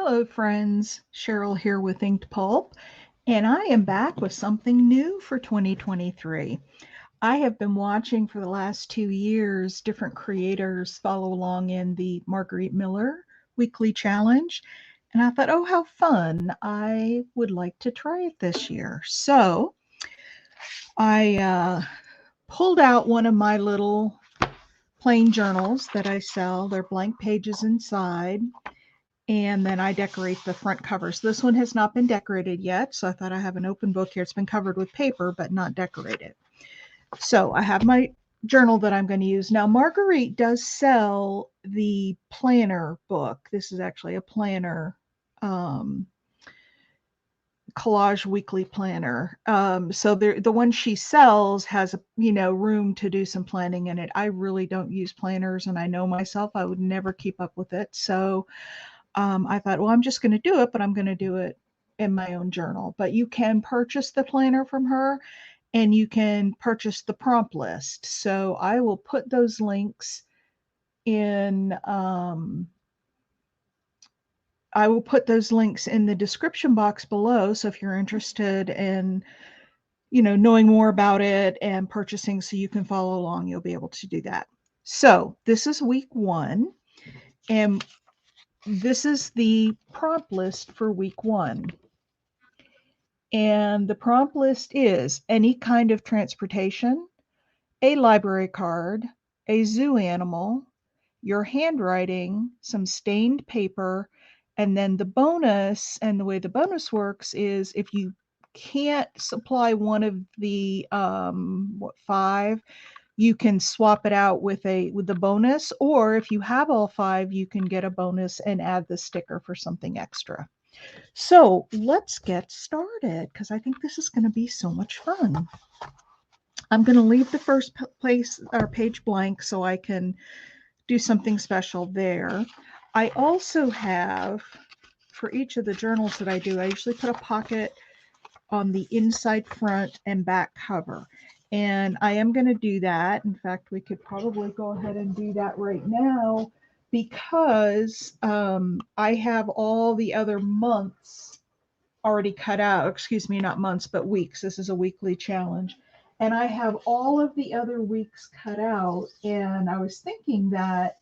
Hello, friends. Cheryl here with Inked Pulp, and I am back with something new for 2023. I have been watching for the last 2 years different creators follow along in the Margarete Miller weekly challenge, and I thought, oh, how fun! I would like to try it this year. So I pulled out one of my little plain journals that I sell. They're blank pages inside, and then I decorate the front covers. This one has not been decorated yet, so I thought I have an open book here. It's been covered with paper, but not decorated. So I have my journal that I'm going to use. Now, Marguerite does sell the planner book. This is actually a planner, um, collage weekly planner. So the one she sells has room to do some planning in it. I really don't use planners, and I know myself I would never keep up with it. So I thought, well, I'm just going to do it, but I'm going to do it in my own journal. But you can purchase the planner from her, and you can purchase the prompt list. So I will put those links in. I will put those links in the description box below. So if you're interested in, knowing more about it and purchasing, so you can follow along, you'll be able to do that. So this is week 1, and this is the prompt list for week 1. And the prompt list is any kind of transportation, a library card, a zoo animal, your handwriting, some stained paper, and then the bonus. And the way the bonus works is if you can't supply one of the 5, you can swap it out with the bonus, or if you have all 5, you can get a bonus and add the sticker for something extra. So let's get started, because I think this is going to be so much fun. I'm going to leave the first place or page blank so I can do something special there. I also have, for each of the journals that I do, I usually put a pocket on the inside front and back cover. And I am going to do that. In fact, we could probably go ahead and do that right now, because I have all the other months already cut out. Excuse me, not months, but weeks. This is a weekly challenge. And I have all of the other weeks cut out. And I was thinking that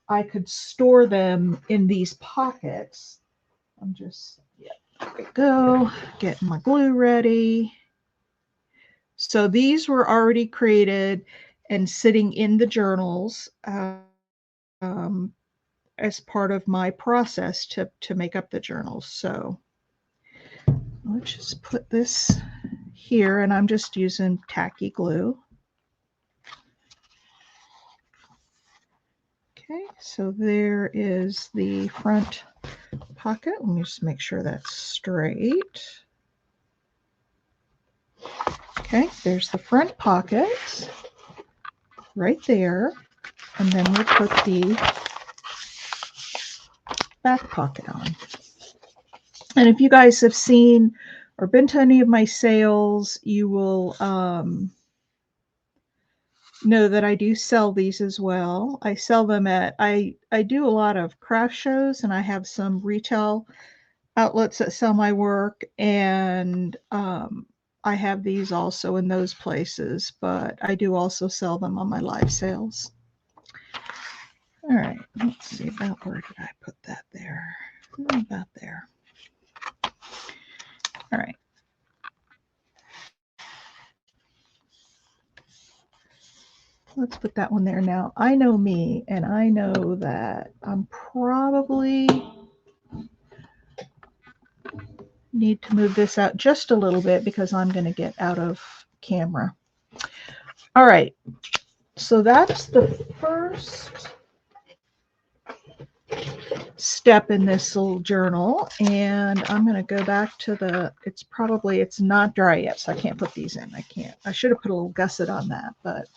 I could store them in these pockets. I'm just, yeah, there we go. Getting my glue ready. So these were already created and sitting in the journals as part of my process to make up the journals. So let's just put this here, and I'm just using tacky glue. Okay, so there is the front pocket. Let me just make sure that's straight. Okay, there's the front pocket right there, and then we'll put the back pocket on. And if you guys have seen or been to any of my sales, you will know that I do sell these as well. I sell them at, I do a lot of craft shows, and I have some retail outlets that sell my work, and I have these also in those places, but I do also sell them on my live sales. All right, let's see, about where did I put that there? About there. All right. Let's put that one there. Now, I know me, and I know that I'm probably need to move this out just a little bit because I'm going to get out of camera. All right. So that's the first step in this little journal, and I'm going to go back to the, it's not dry yet, so I can't put these in. I should have put a little gusset on that, but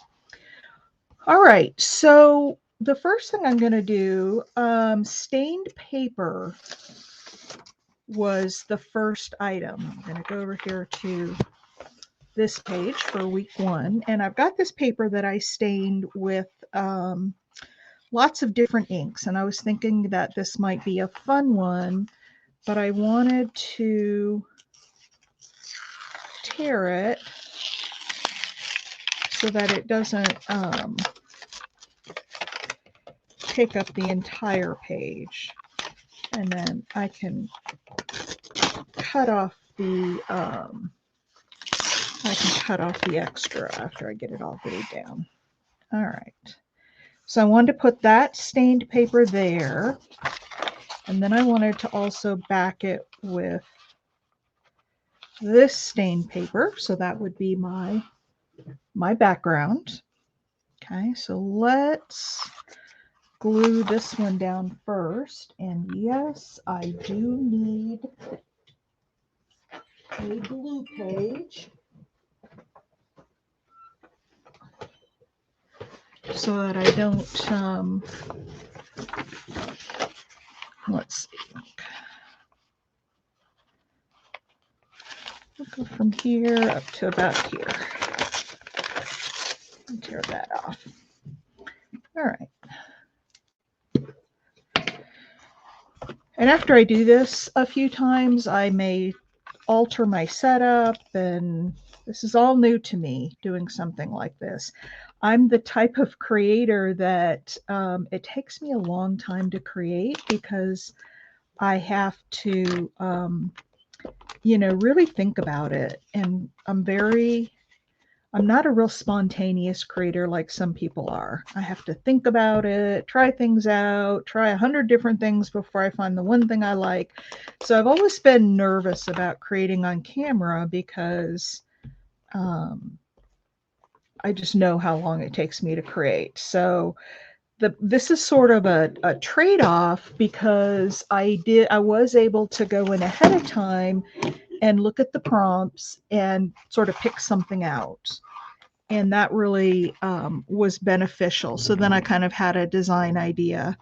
all right. So the first thing I'm going to do, stained paper was the first item. I'm going to go over here to this page for week 1, and I've got this paper that I stained with lots of different inks, and I was thinking that this might be a fun one but I wanted to tear it so that it doesn't take up the entire page. And then I can cut off the extra after I get it all glued down. All right. So I wanted to put that stained paper there. And then I wanted to also back it with this stained paper. So that would be my background. Okay, so let's glue this one down first. And yes, I do need a glue page so that I don't, let's see. We'll go from here up to about here. And tear that off. All right. And after I do this a few times, I may alter my setup, and this is all new to me, doing something like this. I'm the type of creator that it takes me a long time to create because I have to, really think about it. And I'm not a real spontaneous creator like some people are. I have to think about it, try things out, try 100 different things before I find the one thing I like. So I've always been nervous about creating on camera because I just know how long it takes me to create. So this is sort of a trade-off because I was able to go in ahead of time and look at the prompts and sort of pick something out. And that really was beneficial. So then I kind of had a design idea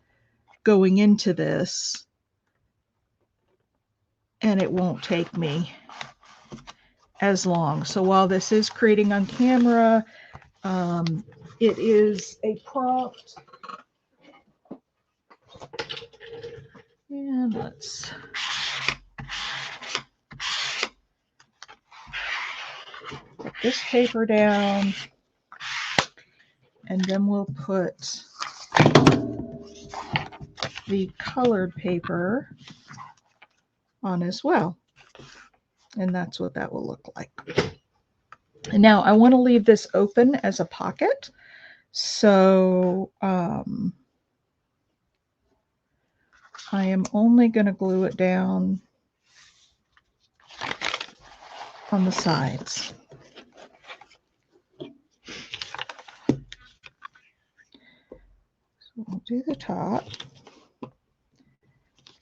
going into this, and it won't take me as long. So while this is creating on camera, it is a prompt. And let's put this paper down, and then we'll put the colored paper on as well. And that's what that will look like. And now I want to leave this open as a pocket. So I am only going to glue it down on the sides. So we'll do the top.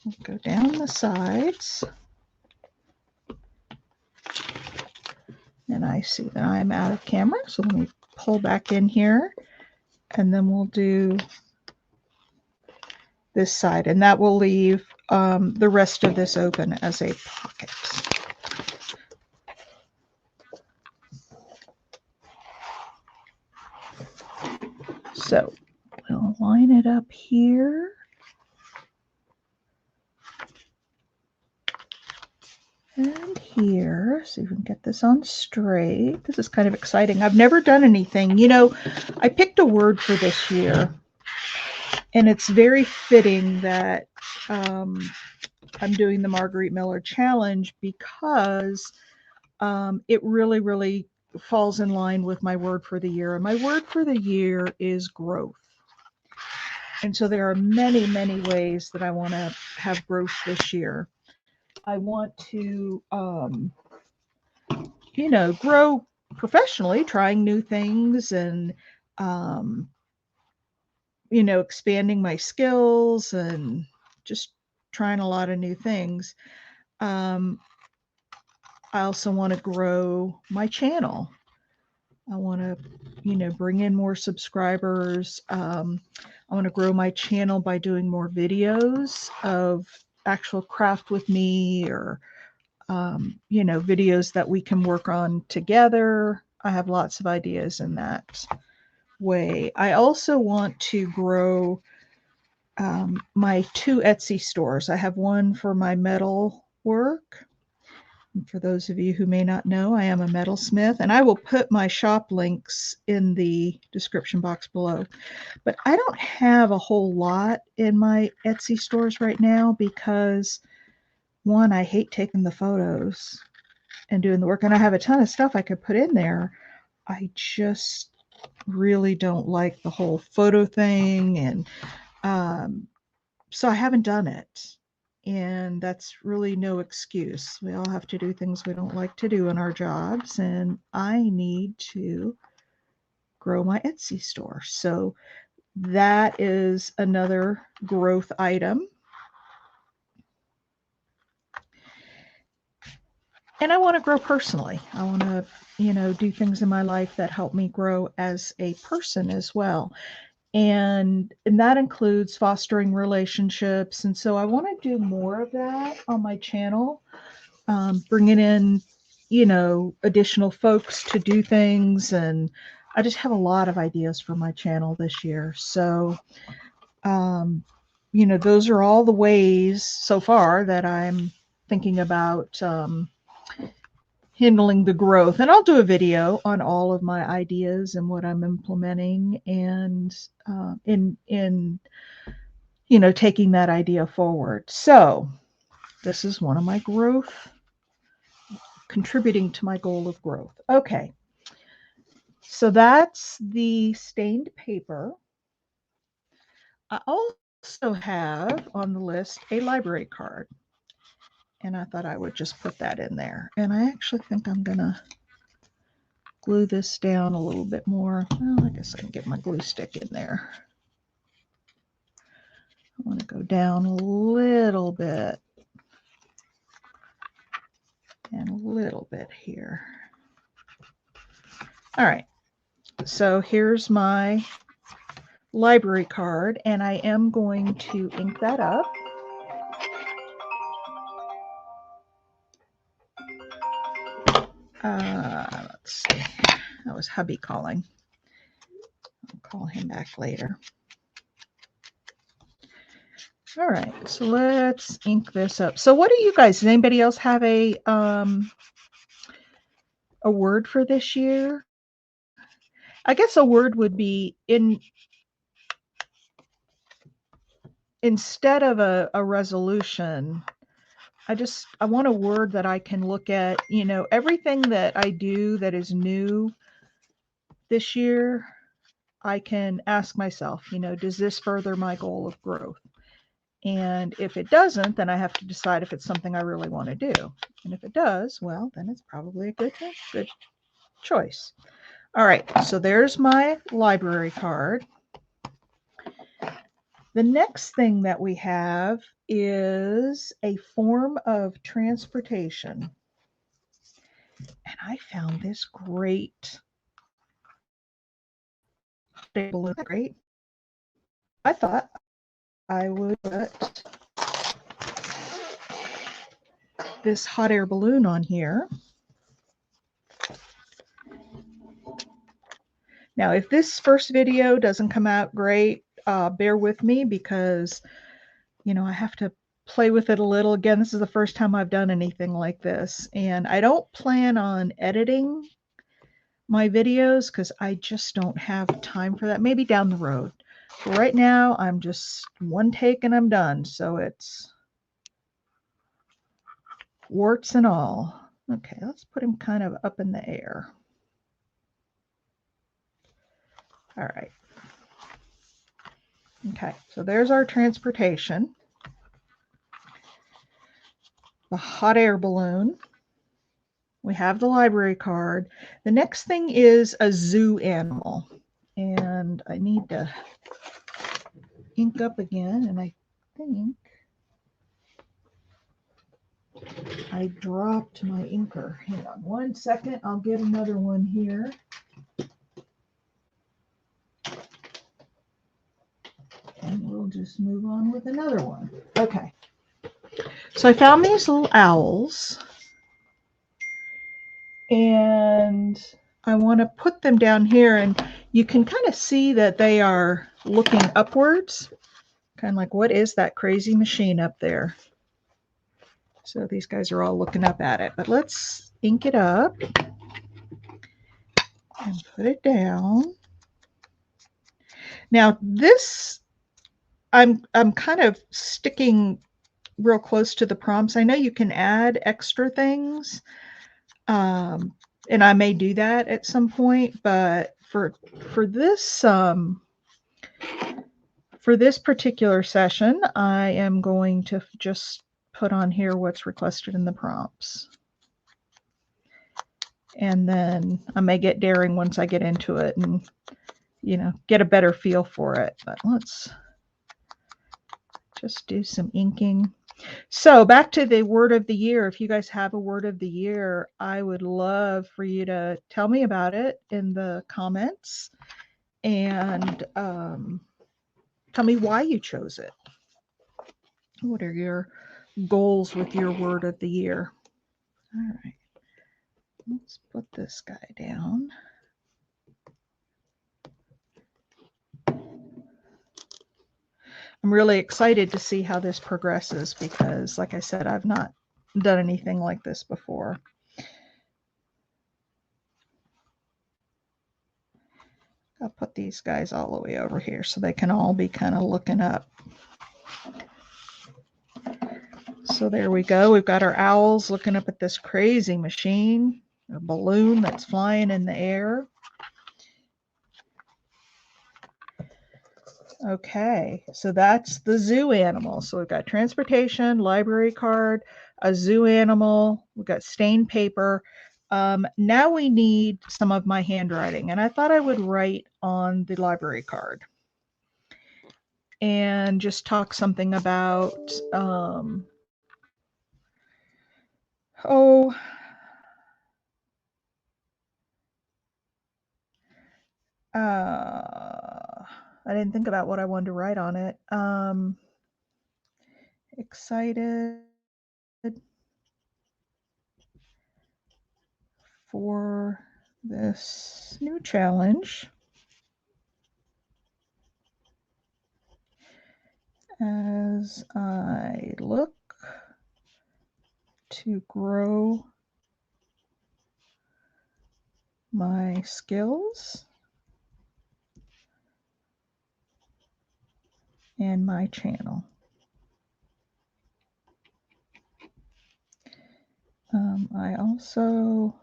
We'll go down the sides. And I see that I'm out of camera, so let me pull back in here, and then we'll do this side, and that will leave the rest of this open as a pocket. So we'll line it up here. And here, so you can get this on straight. This is kind of exciting. I've never done anything. I picked a word for this year, and it's very fitting that I'm doing the Margarete Miller Challenge because it really, really falls in line with my word for the year. And my word for the year is growth. And so there are many, many ways that I want to have growth this year. I want to, grow professionally, trying new things and, expanding my skills and just trying a lot of new things. I also want to grow my channel. I want to, bring in more subscribers. I want to grow my channel by doing more videos of actual craft with me, or videos that we can work on together. I have lots of ideas in that way. I also want to grow my 2 Etsy stores. I have one for my metal work. And for those of you who may not know, I am a metalsmith, and I will put my shop links in the description box below. But I don't have a whole lot in my Etsy stores right now because, one, I hate taking the photos and doing the work, and I have a ton of stuff I could put in there. I just really don't like the whole photo thing, and so I haven't done it. And that's really no excuse. We all have to do things we don't like to do in our jobs, and I need to grow my Etsy store. So that is another growth item. And I want to grow personally. I want to, do things in my life that help me grow as a person as well. And that includes fostering relationships. And so I want to do more of that on my channel, bringing in, additional folks to do things. And I just have a lot of ideas for my channel this year. So, those are all the ways so far that I'm thinking about handling the growth. And I'll do a video on all of my ideas and what I'm implementing, and in taking that idea forward. So this is one of my growth, contributing to my goal of growth. Okay, so that's the stained paper. I also have on the list a library card, and I thought I would just put that in there. And I actually think I'm gonna glue this down a little bit more. Well, I guess I can get my glue stick in there. I want to go down a little bit and a little bit here. All right, so here's my library card, and I am going to ink that up. Let's see, that was hubby calling. I'll call him back later. All right, so let's ink this up. So what do you guys, does anybody else have a word for this year? I guess a word would be instead of a resolution, I want a word that I can look at, everything that I do that is new this year, I can ask myself, does this further my goal of growth? And if it doesn't, then I have to decide if it's something I really want to do. And if it does, well, then it's probably a good choice. All right, so there's my library card. The next thing that we have is a form of transportation. And I found this great balloon. Great. I thought I would put this hot air balloon on here. Now, if this first video doesn't come out great, bear with me because, I have to play with it a little. Again, this is the first time I've done anything like this, and I don't plan on editing my videos because I just don't have time for that. Maybe down the road. But right now, I'm just one take and I'm done. So it's warts and all. Okay, let's put him kind of up in the air. All right. Okay, so there's our transportation. The hot air balloon. We have the library card. The next thing is a zoo animal. And I need to ink up again, and I think I dropped my inker. Hang on 1 second. I'll get another one here. And we'll just move on with another one. Okay. So I found these little owls. And I want to put them down here. And you can kind of see that they are looking upwards, Kind of like, what is that crazy machine up there? So these guys are all looking up at it. But let's ink it up and put it down. Now this, I'm kind of sticking real close to the prompts. I know you can add extra things, and I may do that at some point. But for this particular session, I am going to just put on here what's requested in the prompts. And then I may get daring once I get into it and, you know, get a better feel for it. But let's just do some inking. So back to the word of the year. If you guys have a word of the year, I would love for you to tell me about it in the comments and tell me why you chose it. What are your goals with your word of the year? All right, let's put this guy down. I'm really excited to see how this progresses because, like I said, I've not done anything like this before. I'll put these guys all the way over here so they can all be kind of looking up. So there we go. We've got our owls looking up at this crazy machine, a balloon that's flying in the air. Okay, so that's the zoo animal. So we've got transportation, library card, a zoo animal, we've got stained paper. Now we need some of my handwriting, and I thought I would write on the library card and just talk something about, I didn't think about what I wanted to write on it. Excited for this new challenge as I look to grow my skills and my channel. I also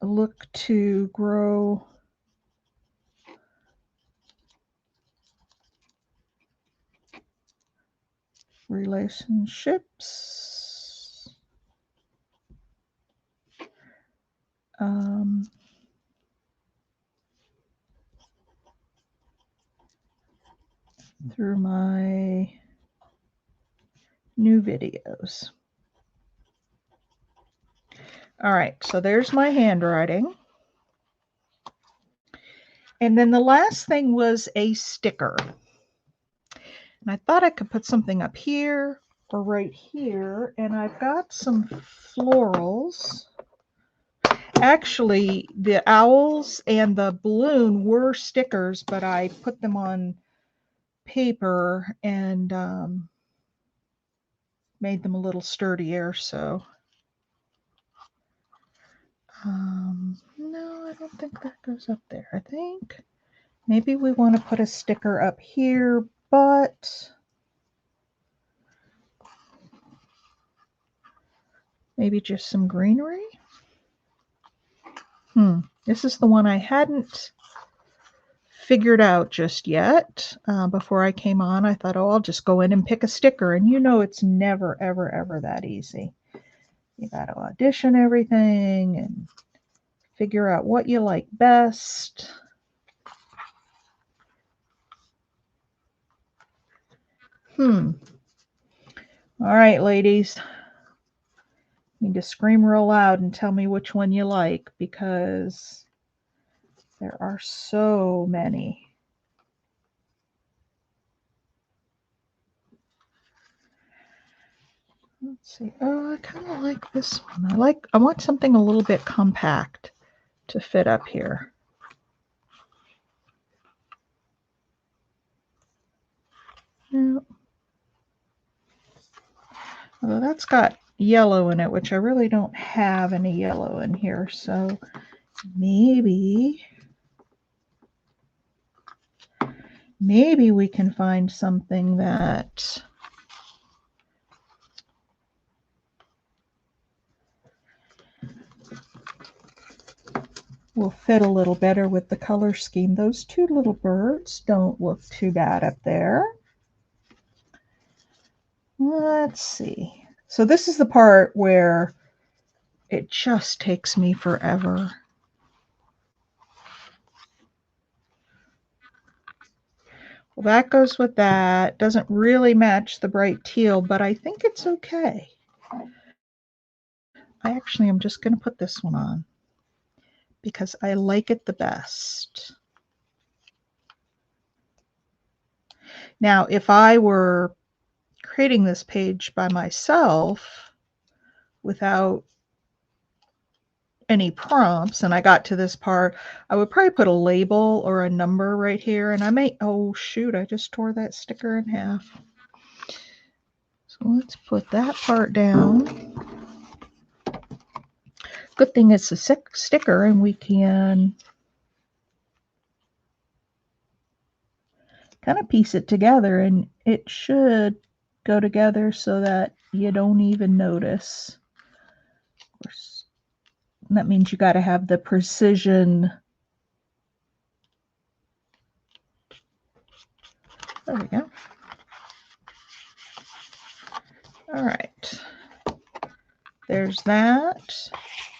look to grow relationships through my new videos. All right, so there's my handwriting. And then the last thing was a sticker. And I thought I could put something up here or right here. And I've got some florals. Actually, the owls and the balloon were stickers, but I put them on paper and made them a little sturdier. So, no, I don't think that goes up there. I think maybe we want to put a sticker up here, but maybe just some greenery. This is the one I hadn't figured out just yet. Before I came on, I thought, oh, I'll just go in and pick a sticker. And you know, it's never, ever, ever that easy. You got to audition everything and figure out what you like best. All right, ladies. You need to scream real loud and tell me which one you like because there are so many. Let's see. Oh, I kind of like this one. I want something a little bit compact to fit up here. No. Although that's got yellow in it, which I really don't have any yellow in here, so maybe we can find something that will fit a little better with the color scheme. Those two little birds don't look too bad up there. Let's see. So this is the part where it just takes me forever. Well, that goes with that. Doesn't really match the bright teal, but I think it's okay. I actually am just going to put this one on because I like it the best. Now, if I were creating this page by myself without any prompts and I got to this part, I would probably put a label or a number right here, and I may, oh shoot, I just tore that sticker in half. So let's put that part down. Good thing it's a sticker and we can kind of piece it together, and it should go together so that you don't even notice. Of course, that means you got to have the precision. There we go. All right. There's that.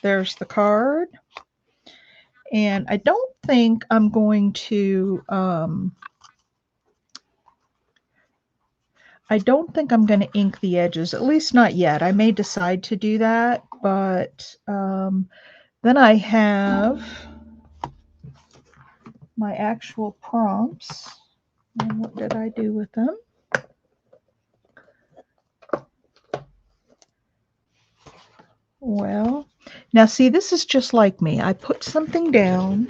There's the card. And I don't think I'm going to ink the edges, at least not yet. I may decide to do that, but then I have my actual prompts. And what did I do with them? Well, now see, this is just like me. I put something down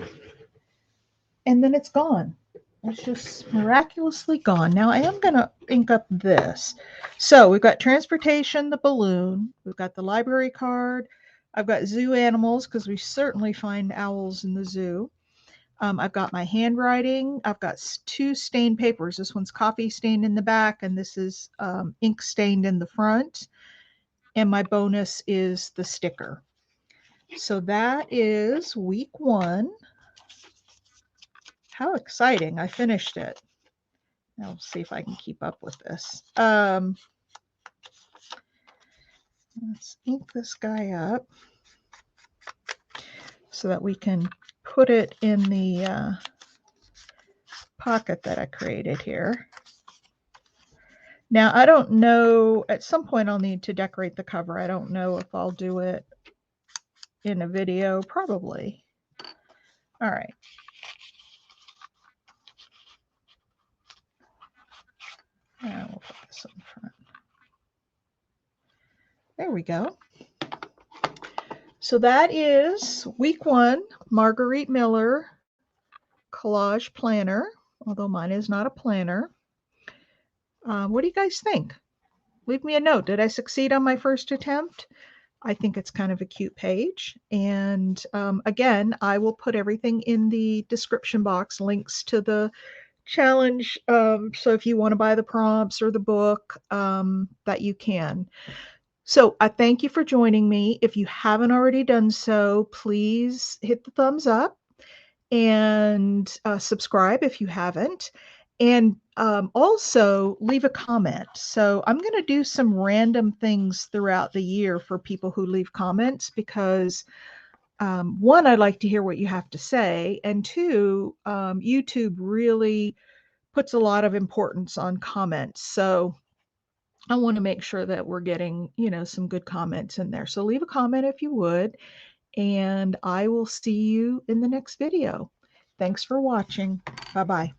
and then it's gone. It's just miraculously gone. Now I am going to ink up this. So we've got transportation, the balloon. We've got the library card. I've got zoo animals because we certainly find owls in the zoo. I've got my handwriting. I've got two stained papers. This one's coffee stained in the back, and this is ink stained in the front. And my bonus is the sticker. So that is week 1. How exciting. I finished it. Now we'll see if I can keep up with this. Let's ink this guy up so that we can put it in the pocket that I created here. Now, I don't know, at some point I'll need to decorate the cover. I don't know if I'll do it in a video, probably. All right. Now we'll put this in front. There we go. So that is week 1, Margarete Miller collage planner, although mine is not a planner. What do you guys think? Leave me a note. Did I succeed on my first attempt? I think it's kind of a cute page. And again, I will put everything in the description box, links to the challenge. So if you want to buy the prompts or the book, that you can. So I thank you for joining me. If you haven't already done so, please hit the thumbs up and subscribe if you haven't. And also leave a comment. So I'm going to do some random things throughout the year for people who leave comments because one, I'd like to hear what you have to say. And two, YouTube really puts a lot of importance on comments. So I want to make sure that we're getting, some good comments in there. So leave a comment if you would, and I will see you in the next video. Thanks for watching. Bye-bye.